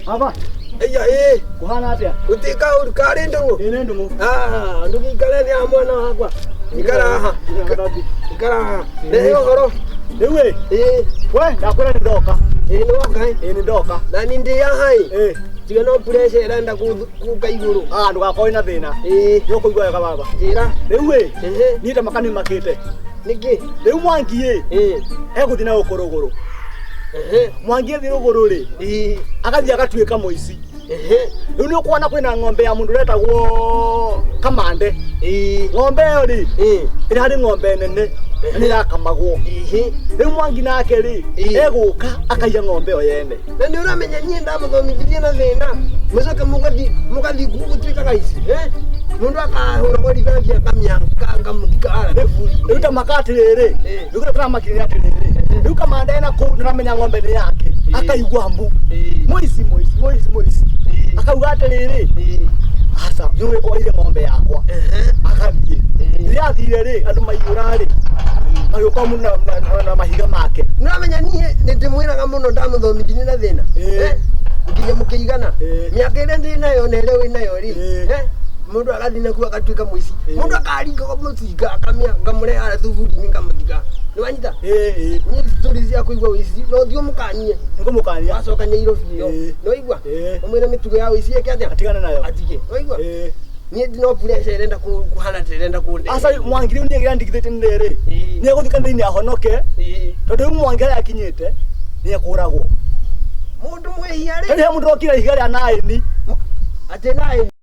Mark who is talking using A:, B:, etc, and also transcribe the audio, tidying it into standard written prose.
A: Aba.
B: Eya
A: Kuhana atia?
B: utika urikari ndungu.
A: Ine ndungu.
B: Ndugikara ni amwana wakwa. Ikara. Leo horo.
A: Ewe. We ndakwira ni ndoka.
B: No kai.
A: Ni ndoka.
B: Na ni ndi ya hai. Tiga no pressure irenda kuka iguru.
A: Ndugakoi na thina. Yo kuigwa wega baba.
B: Njira.
A: Ewe. Ni ta makani makite.
B: Niki.
A: Riu Mwangi eguthi na ukuruguru. Mwangi thi ruguru ri. Akathi agatuika muici. Riu ni ukwana kwina ng'ombe ya mundu retagwo Kamande. Ng'ombe yo ri. Iri hari ng'ombe nene. Ni rakamagwo. Riu Mwangi nake ri eguka akaiya ng'ombe yo yene.
B: Na ni uramenya nyie ndamuthomithie na thina. Mucoke mugathi gutuika gaici. Mundu akahura bodi bangi akamyanga ngamutika refuri.
A: Riu ta makati riri. Riu kana makiri atiriri. Riu Kamande na ku niramenya ng'ombe ni yake. Akaigwa mbu. Moici. Akauga atiriri. Asa, yule oire ng'ombe yakwa. Akathie. Riathire ri andu maiyura ri. Ayuka muna na mahiga make.
B: Niramenya nie ndimwiraga muno ndamuthomithie na thina. Nginya mukiigana. Miaka ire ndi nayo na ire wi nayo ri. Mundu agathi na ku agatuika muici. Mundu akaringa ko mutinga akamyanga mureha thuburi ninga mutiga. Ni wanyita? Ni stories ya kuigwa wici. No thio mukanie.
A: Ngo mukania.
B: Wacoka nyeiro biyo. No igwa. Omwira mitugo ya wici yake atia?
A: Atigana nayo.
B: Atige. No igwa. Ni ndino pressure irenda kuhana irenda kunde.
A: Asa Mwangi riu ni girandikithite ndiri. Ni eguthika thiini ahonoke. Tondu Mwangi akinyite ni ekuragwo.
B: Mundu mwihia ri.
A: Kandi mundu okira ihiga ria naini.
B: Ate naini.